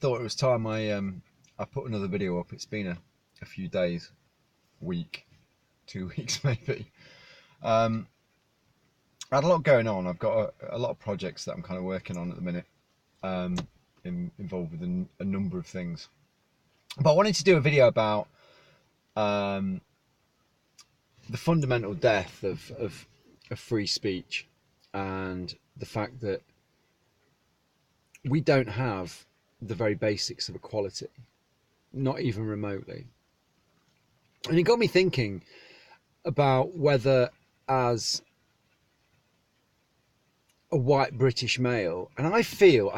thought it was time I put another video up. It's been a few days, week, 2 weeks maybe. I had a lot going on. I've got a lot of projects that I'm kind of working on at the minute, involved with a number of things. But I wanted to do a video about the fundamental death of free speech and the fact that we don't have the very basics of equality, not even remotely. And it got me thinking about whether, as a white British male, and I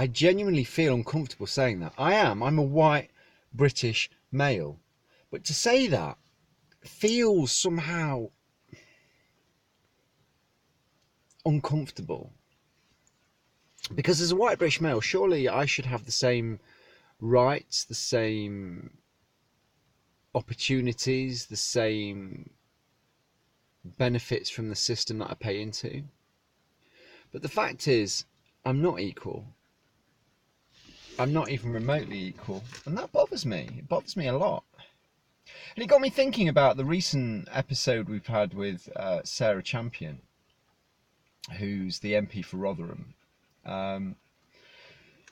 genuinely feel uncomfortable saying that. I'm a white British male. But to say that feels somehow uncomfortable. Because as a white British male, surely I should have the same rights, the same opportunities, the same benefits from the system that I pay into. But the fact is, I'm not equal. I'm not even remotely equal. And that bothers me. It bothers me a lot. And it got me thinking about the recent episode we've had with Sarah Champion, who's the MP for Rotherham.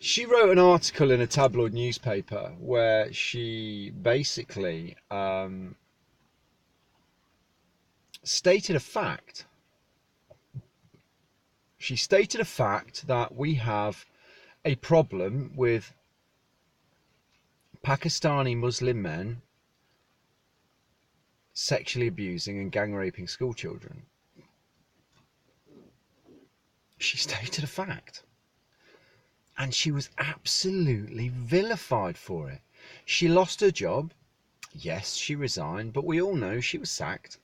She wrote an article in a tabloid newspaper where she basically stated a fact. She stated a fact that we have a problem with Pakistani Muslim men sexually abusing and gang raping school children. She stated a fact. And she was absolutely vilified for it. She lost her job. Yes, she resigned, but we all know she was sacked.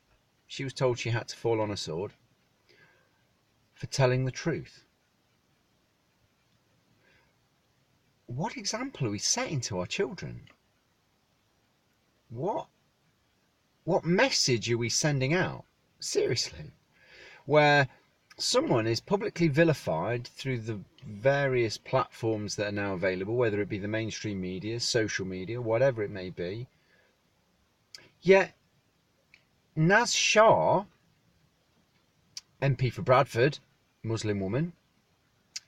She was told she had to fall on a sword for telling the truth. What example are we setting to our children? What message are we sending out? Seriously. Where someone is publicly vilified through the various platforms that are now available, whether it be the mainstream media, social media, whatever it may be. Yet Naz Shah, MP for Bradford, Muslim woman,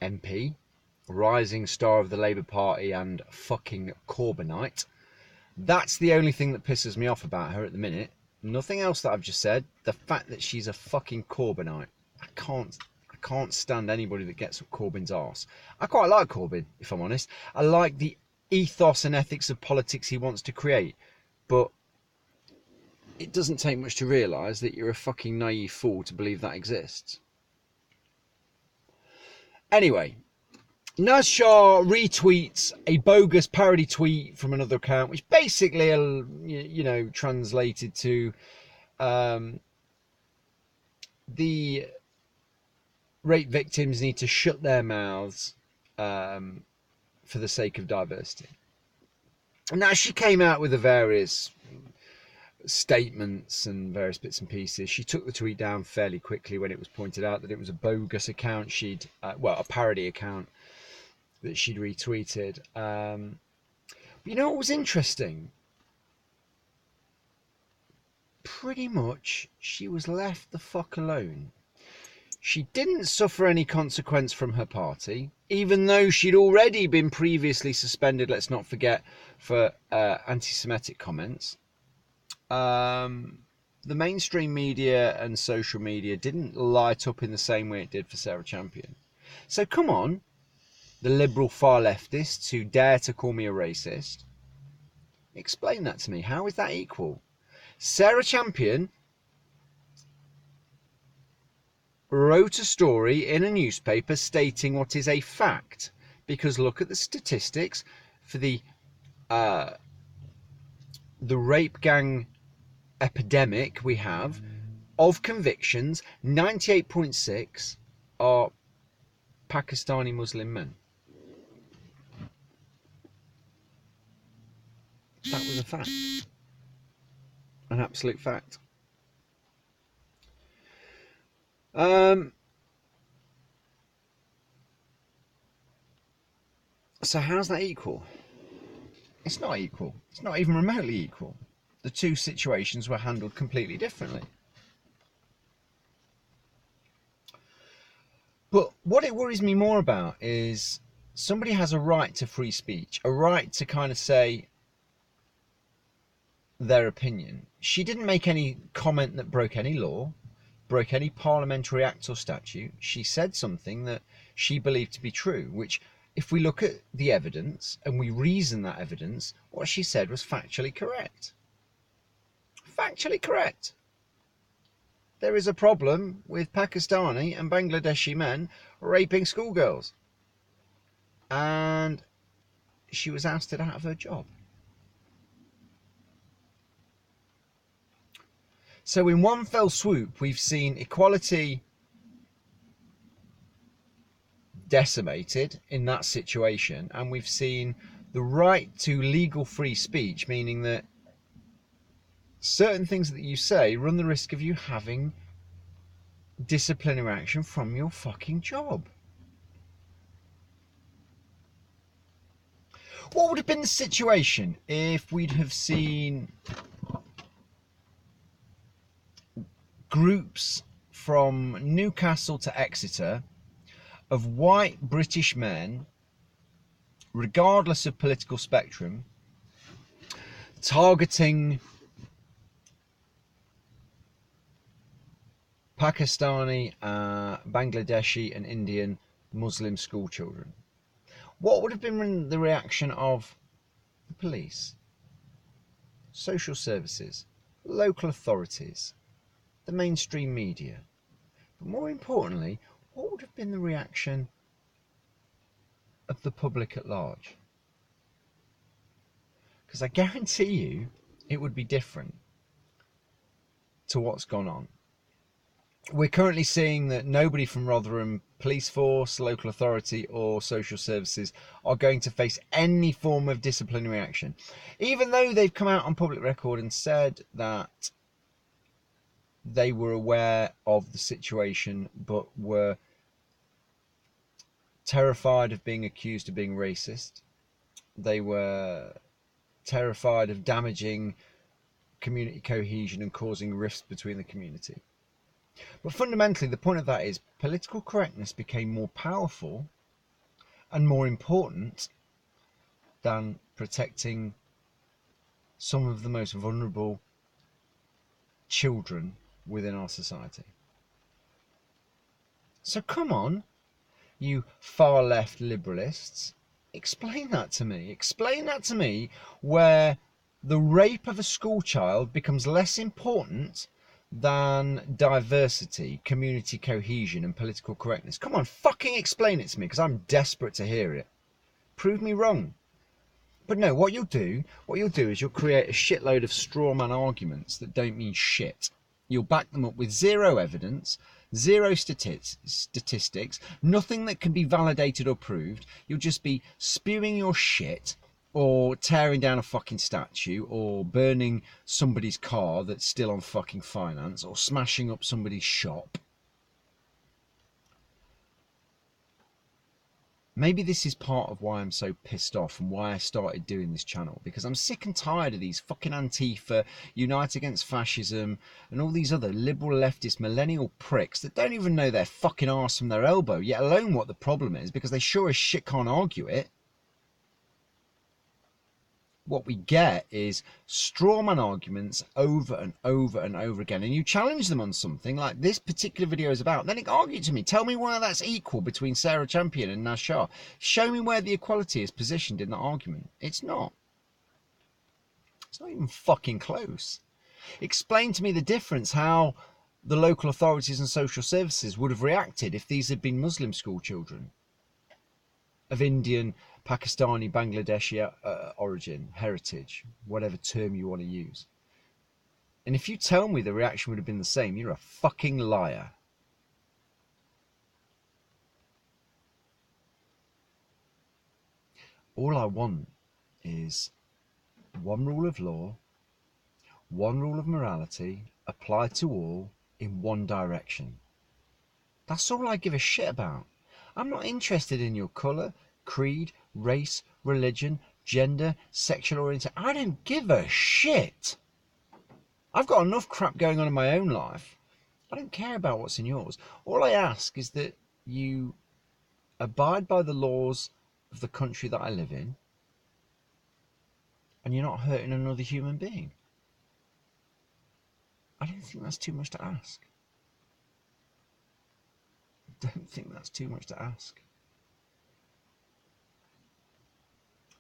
MP, rising star of the Labour Party and fucking Corbynite. That's the only thing that pisses me off about her at the minute. Nothing else that I've just said. The fact that she's a fucking Corbynite. I can't stand anybody that gets up Corbyn's arse. I quite like Corbyn, if I'm honest. I like the ethos and ethics of politics he wants to create. But it doesn't take much to realise that you're a fucking naive fool to believe that exists. Anyway, Naz Shah retweets a bogus parody tweet from another account, which basically, translated to the rape victims need to shut their mouths for the sake of diversity. Now, she came out with the various statements and various bits and pieces. She took the tweet down fairly quickly when it was pointed out that it was a bogus account a parody account that she'd retweeted. But you know what was interesting? Pretty much she was left the fuck alone. She didn't suffer any consequence from her party, even though she'd already been previously suspended, let's not forget, for anti-Semitic comments. The mainstream media and social media didn't light up in the same way it did for Sarah Champion. So come on, the liberal far leftists who dare to call me a racist, explain that to me. How is that equal? Sarah Champion wrote a story in a newspaper stating what is a fact, because look at the statistics for the rape gang epidemic we have. Of convictions, 98.6 are Pakistani Muslim men. That was a fact, an absolute fact. So how's that equal? It's not equal. It's not even remotely equal. The two situations were handled completely differently. But what it worries me more about is somebody has a right to free speech, a right to kind of say their opinion. She didn't make any comment that broke any law, broke any parliamentary act or statute. She said something that she believed to be true, which, if we look at the evidence and we reason that evidence, what she said was factually correct. Factually correct. There is a problem with Pakistani and Bangladeshi men raping schoolgirls. And she was ousted out of her job. So in one fell swoop, we've seen equality decimated in that situation, and we've seen the right to legal free speech, meaning that certain things that you say run the risk of you having disciplinary action from your fucking job. What would have been the situation if we'd have seen groups from Newcastle to Exeter of white British men, regardless of political spectrum, targeting Pakistani, Bangladeshi and Indian Muslim school children? What would have been the reaction of the police, social services, local authorities, the mainstream media? But more importantly, what would have been the reaction of the public at large? Because I guarantee you it would be different to what's gone on. We're currently seeing that nobody from Rotherham police force, local authority or social services are going to face any form of disciplinary action, even though they've come out on public record and said that they were aware of the situation but were terrified of being accused of being racist. They were terrified of damaging community cohesion and causing rifts between the community. But fundamentally, the point of that is political correctness became more powerful and more important than protecting some of the most vulnerable children within our society. So come on, you far left liberalists, explain that to me. Explain that to me, where the rape of a school child becomes less important than diversity, community cohesion and political correctness. Come on, fucking explain it to me, because I'm desperate to hear it. Prove me wrong. But no, what you'll do is you'll create a shitload of straw man arguments that don't mean shit. You'll back them up with zero evidence, zero statistics, nothing that can be validated or proved. You'll just be spewing your shit, or tearing down a fucking statue, or burning somebody's car that's still on fucking finance, or smashing up somebody's shop. Maybe this is part of why I'm so pissed off and why I started doing this channel, because I'm sick and tired of these fucking Antifa, Unite Against Fascism and all these other liberal leftist millennial pricks that don't even know their fucking arse from their elbow, yet alone what the problem is, because they sure as shit can't argue it. What we get is strawman arguments over and over and over again, and you challenge them on something like this particular video is about, then argue to me, tell me why that's equal between Sarah Champion and Naz Shah. Show me where the equality is positioned in that argument. It's not even fucking close. Explain to me the difference, how the local authorities and social services would have reacted if these had been Muslim school children of Indian, Pakistani, Bangladeshi origin, heritage, whatever term you want to use. And if you tell me the reaction would have been the same, you're a fucking liar. All I want is one rule of law, one rule of morality, applied to all in one direction. That's all I give a shit about. I'm not interested in your colour, creed, race, religion, gender, sexual orientation. I don't give a shit. I've got enough crap going on in my own life. I don't care about what's in yours. All I ask is that you abide by the laws of the country that I live in, and you're not hurting another human being. I don't think that's too much to ask. I don't think that's too much to ask.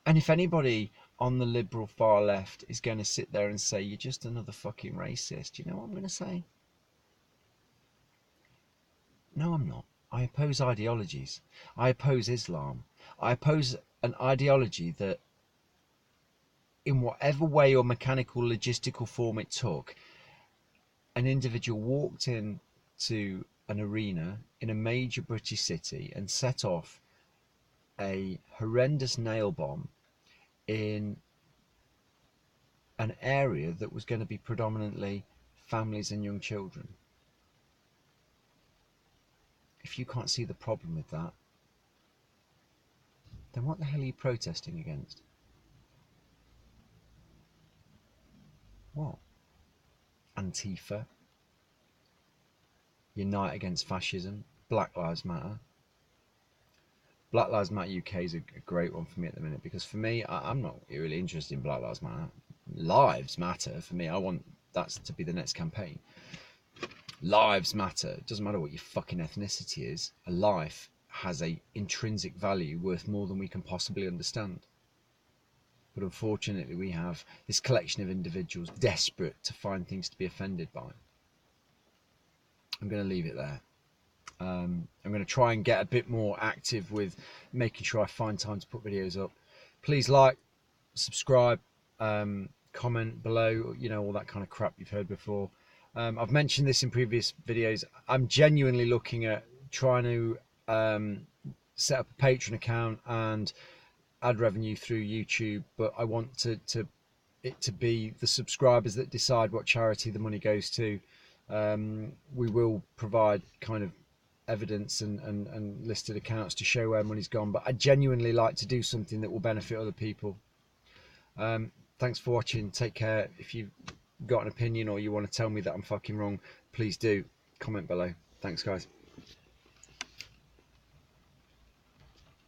And if anybody on the liberal far left is going to sit there and say, you're just another fucking racist, you know what I'm going to say? No, I'm not. I oppose ideologies. I oppose Islam. I oppose an ideology that, in whatever way or mechanical logistical form it took, an individual walked in to an arena in a major British city and set off a horrendous nail bomb in an area that was going to be predominantly families and young children. If you can't see the problem with that, then what the hell are you protesting against? What? Antifa? Unite against fascism? Black Lives Matter? Black Lives Matter UK is a great one for me at the minute, because for me, I'm not really interested in Black Lives Matter. Lives matter for me. I want that to be the next campaign. Lives matter. It doesn't matter what your fucking ethnicity is. A life has a intrinsic value worth more than we can possibly understand. But unfortunately, we have this collection of individuals desperate to find things to be offended by. I'm going to leave it there. I'm going to try and get a bit more active with making sure I find time to put videos up. Please like, subscribe, comment below, you know, all that kind of crap you've heard before. I've mentioned this in previous videos. I'm genuinely looking at trying to set up a Patreon account and add revenue through YouTube, but I want it to be the subscribers that decide what charity the money goes to. We will provide kind of evidence and listed accounts to show where money's gone, but I genuinely like to do something that will benefit other people. Thanks for watching. Take care. If you've got an opinion or you want to tell me that I'm fucking wrong, please do comment below. Thanks, guys.